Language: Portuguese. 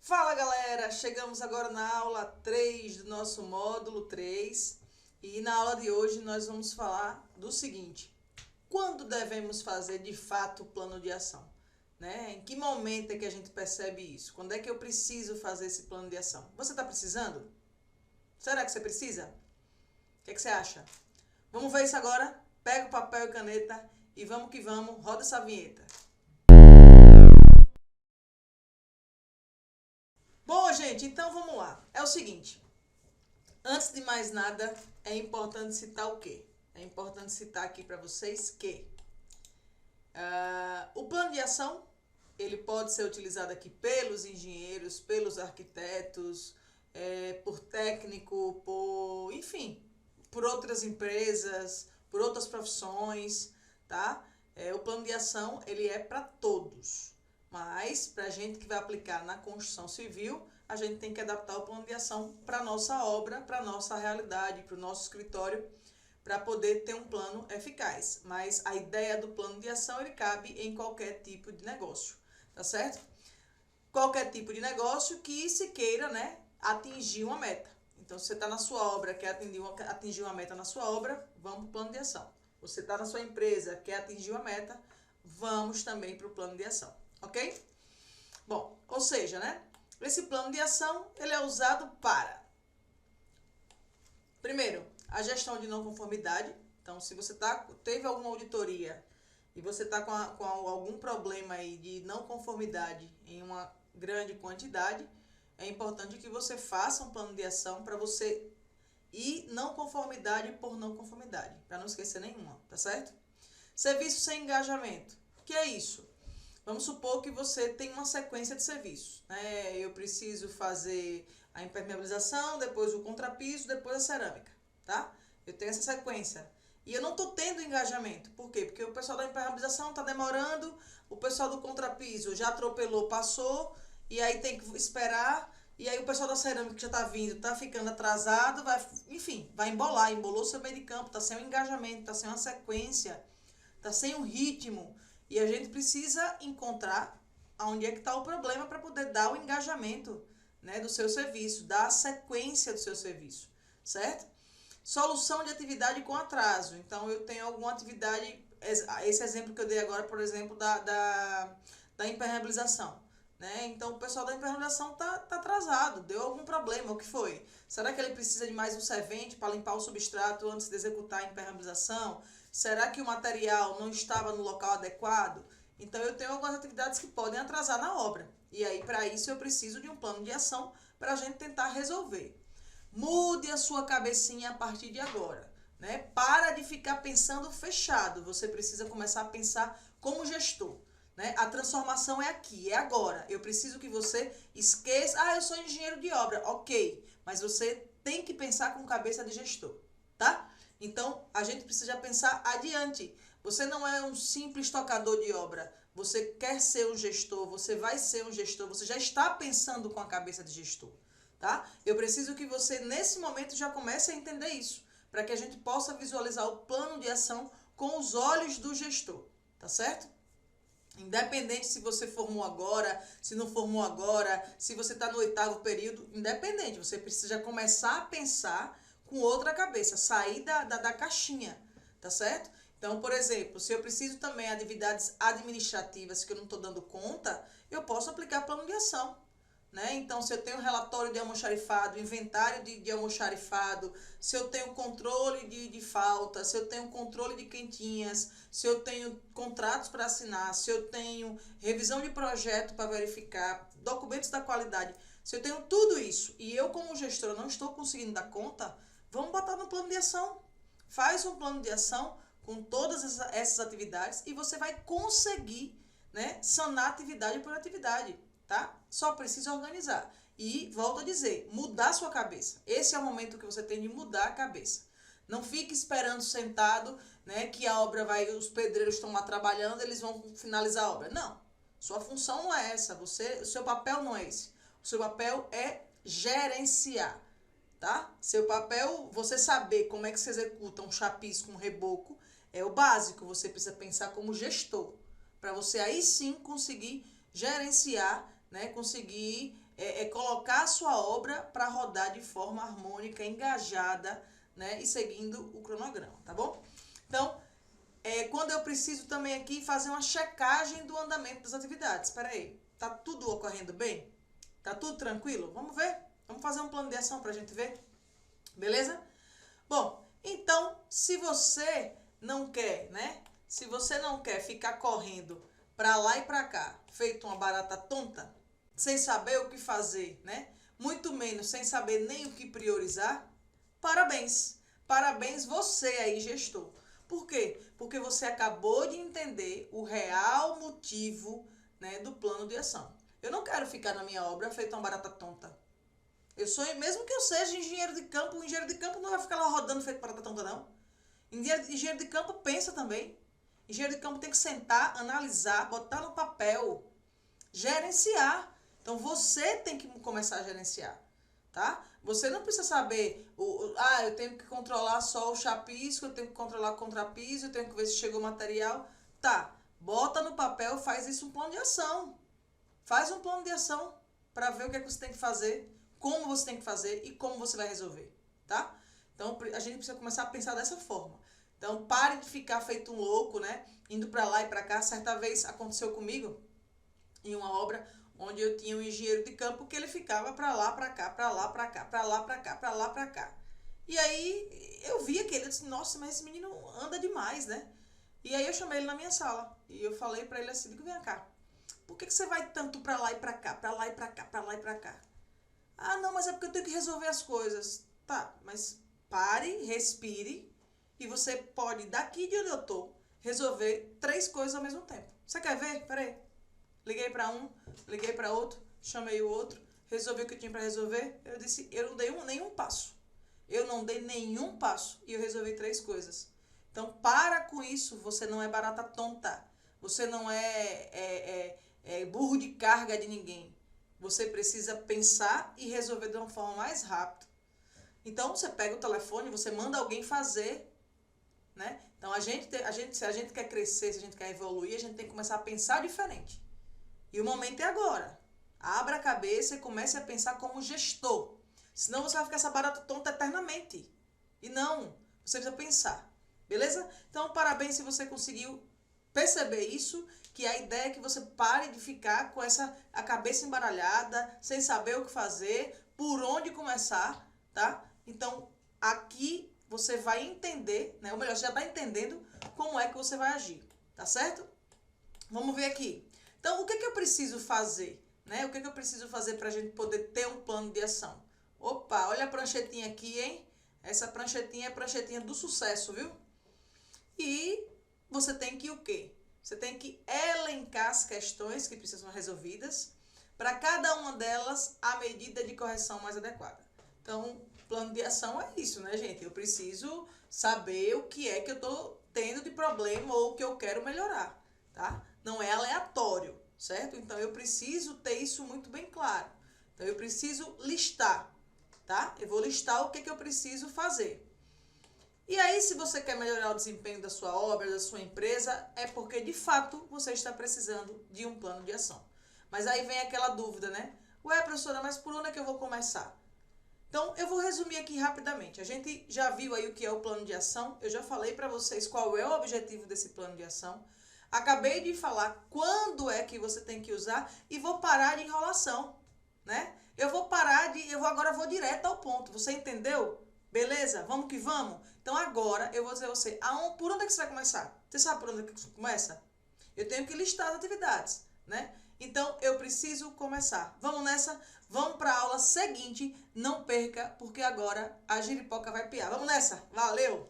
Fala galera, chegamos agora na aula 3 do nosso módulo 3 e na aula de hoje nós vamos falar do seguinte: quando devemos fazer de fato o plano de ação? Né? Em que momento é que a gente percebe isso? Quando é que eu preciso fazer esse plano de ação? Você está precisando? Será que você precisa? O que é que você acha? Vamos ver isso agora? Pega o papel e caneta e vamos que vamos, roda essa vinheta. Bom, gente, então vamos lá. É o seguinte, antes de mais nada, é importante citar o quê? É importante citar aqui para vocês que o plano de ação, ele pode ser utilizado aqui pelos engenheiros, pelos arquitetos, por técnico, enfim, por outras empresas, por outras profissões, tá? O plano de ação, ele é para todos. Mas, para a gente que vai aplicar na construção civil, a gente tem que adaptar o plano de ação para a nossa obra, para a nossa realidade, para o nosso escritório, para poder ter um plano eficaz. Mas a ideia do plano de ação, ele cabe em qualquer tipo de negócio, tá certo? Qualquer tipo de negócio que se queira, né, atingir uma meta. Então, se você está na sua obra, quer atingir uma meta na sua obra, vamos para o plano de ação. Você está na sua empresa, quer atingir uma meta, vamos também para o plano de ação, ok? Bom, ou seja, né, esse plano de ação, ele é usado para, primeiro, a gestão de não conformidade. Então, se você teve alguma auditoria e você está com algum problema aí de não conformidade em uma grande quantidade, é importante que você faça um plano de ação para você ir não conformidade por não conformidade, para não esquecer nenhuma, tá certo? Serviço sem engajamento. O que é isso? Vamos supor que você tem uma sequência de serviços, né? Eu preciso fazer a impermeabilização, depois o contrapiso, depois a cerâmica, tá? Eu tenho essa sequência. E eu não estou tendo engajamento. Por quê? Porque o pessoal da impermeabilização está demorando, o pessoal do contrapiso já atropelou, passou, e aí tem que esperar, e aí o pessoal da cerâmica que já está vindo, está ficando atrasado, enfim, vai embolar, embolou seu meio de campo, está sem um engajamento, está sem uma sequência, está sem um ritmo. E a gente precisa encontrar onde é que está o problema para poder dar o engajamento, né, do seu serviço, dar a sequência do seu serviço, certo? Solução de atividade com atraso. Então, eu tenho alguma atividade, esse exemplo que eu dei agora, por exemplo, da impermeabilização. Né? Então, o pessoal da impermeabilização tá atrasado, deu algum problema, o que foi? Será que ele precisa de mais um servente para limpar o substrato antes de executar a impermeabilização? Será que o material não estava no local adequado? Então, eu tenho algumas atividades que podem atrasar na obra. E aí, para isso, eu preciso de um plano de ação para a gente tentar resolver. Mude a sua cabecinha a partir de agora. Né? Para de ficar pensando fechado. Você precisa começar a pensar como gestor. Né? A transformação é aqui, é agora. Eu preciso que você esqueça. Eu sou engenheiro de obra. Ok, mas você tem que pensar com cabeça de gestor. Tá? Então, a gente precisa pensar adiante. Você não é um simples tocador de obra. Você quer ser um gestor, você vai ser um gestor, você já está pensando com a cabeça de gestor. Tá? Eu preciso que você, nesse momento, já comece a entender isso, para que a gente possa visualizar o plano de ação com os olhos do gestor, tá certo? Independente se você formou agora, se não formou agora, se você está no 8º período, independente, você precisa já começar a pensar com outra cabeça, sair da caixinha, tá certo? Então, por exemplo, se eu preciso também de atividades administrativas que eu não estou dando conta, eu posso aplicar plano de ação. Né? Então, se eu tenho relatório de almoxarifado, inventário de almoxarifado, se eu tenho controle de falta, se eu tenho controle de quentinhas, se eu tenho contratos para assinar, se eu tenho revisão de projeto para verificar, documentos da qualidade, se eu tenho tudo isso e eu, como gestora, não estou conseguindo dar conta, vamos botar no plano de ação. Faz um plano de ação com todas essas atividades e você vai conseguir, né, sanar atividade por atividade. Tá? Só precisa organizar. E, volto a dizer, mudar sua cabeça. Esse é o momento que você tem de mudar a cabeça. Não fique esperando sentado, né, que a obra os pedreiros estão lá trabalhando, eles vão finalizar a obra. Não. Sua função não é essa. O seu papel não é esse. O seu papel é gerenciar. Tá? Seu papel, você saber como é que se executa um chapisco, um reboco, é o básico. Você precisa pensar como gestor. Para você aí sim conseguir gerenciar, né, conseguir colocar a sua obra para rodar de forma harmônica, engajada, né? E seguindo o cronograma, tá bom? Então, quando eu preciso também aqui fazer uma checagem do andamento das atividades. Espera aí, tá tudo ocorrendo bem? Tá tudo tranquilo? Vamos ver? Vamos fazer um plano de ação para a gente ver? Beleza? Bom, então, se você não quer, né? Se você não quer ficar correndo para lá e para cá, feito uma barata tonta, sem saber o que fazer, né? Muito menos sem saber nem o que priorizar, parabéns. Parabéns você aí, gestor. Por quê? Porque você acabou de entender o real motivo, né, do plano de ação. Eu não quero ficar na minha obra feito uma barata tonta. Mesmo que eu seja engenheiro de campo, o engenheiro de campo não vai ficar lá rodando feito barata tonta, não. Engenheiro de campo pensa também. Engenheiro de campo tem que sentar, analisar, botar no papel, gerenciar. Então você tem que começar a gerenciar, tá? Você não precisa saber, eu tenho que controlar só o chapisco, eu tenho que controlar o contrapiso, eu tenho que ver se chegou o material. Tá, bota no papel, faz isso um plano de ação. Faz um plano de ação para ver o que é que você tem que fazer, como você tem que fazer e como você vai resolver, tá? Então, a gente precisa começar a pensar dessa forma. Então, pare de ficar feito um louco, né? Indo para lá e para cá. Certa vez aconteceu comigo em uma obra onde eu tinha um engenheiro de campo que ele ficava para lá, para cá, para lá, para cá, para lá, para cá, para lá, para cá. E aí eu vi aquele, eu disse, nossa, mas esse menino anda demais, né? E aí eu chamei ele na minha sala e eu falei para ele assim, digo, vem cá, por que você vai tanto para lá e para cá, para lá e para cá, para lá e para cá? Ah, não, mas é porque eu tenho que resolver as coisas. Tá, mas pare, respire e você pode, daqui de onde eu tô, resolver 3 coisas ao mesmo tempo. Você quer ver? Peraí. Liguei para um, liguei para outro, chamei o outro, resolvi o que eu tinha para resolver. Eu disse, eu não dei nenhum passo. Eu não dei nenhum passo e eu resolvi 3 coisas. Então, para com isso, você não é barata tonta. Você não é burro de carga de ninguém. Você precisa pensar e resolver de uma forma mais rápida. Então, você pega o telefone, você manda alguém fazer, né? Então, se a gente quer crescer, se a gente quer evoluir, a gente tem que começar a pensar diferente. E o momento é agora. Abra a cabeça e comece a pensar como gestor. Senão você vai ficar essa barata tonta eternamente. E não, você precisa pensar. Beleza? Então, parabéns se você conseguiu perceber isso, que a ideia é que você pare de ficar com a cabeça embaralhada, sem saber o que fazer, por onde começar, tá? Então, aqui você vai entender, né? Ou melhor, você já está entendendo como é que você vai agir, tá certo? Vamos ver aqui. Então, o que eu preciso fazer, né? O que eu preciso fazer para a gente poder ter um plano de ação? Opa, olha a pranchetinha aqui, hein? Essa pranchetinha é a pranchetinha do sucesso, viu? E você tem que o quê? Você tem que elencar as questões que precisam ser resolvidas, para cada uma delas a medida de correção mais adequada. Então, plano de ação é isso, né, gente? Eu preciso saber o que é que eu estou tendo de problema ou o que eu quero melhorar, tá? Não é aleatório, certo? Então, eu preciso ter isso muito bem claro. Então, eu preciso listar, tá? Eu vou listar o que eu preciso fazer. E aí, se você quer melhorar o desempenho da sua obra, da sua empresa, é porque, de fato, você está precisando de um plano de ação. Mas aí vem aquela dúvida, né? Ué, professora, mas por onde é que eu vou começar? Então, eu vou resumir aqui rapidamente. A gente já viu aí o que é o plano de ação. Eu já falei para vocês qual é o objetivo desse plano de ação. Acabei de falar quando é que você tem que usar e vou parar de enrolação, né? Eu agora vou direto ao ponto. Você entendeu? Beleza? Vamos que vamos? Então, agora eu vou dizer a você, por onde é que você vai começar? Você sabe por onde é que você começa? Eu tenho que listar as atividades, né? Então, eu preciso começar. Vamos nessa? Vamos para a aula seguinte. Não perca, porque agora a giripoca vai piar. Vamos nessa? Valeu!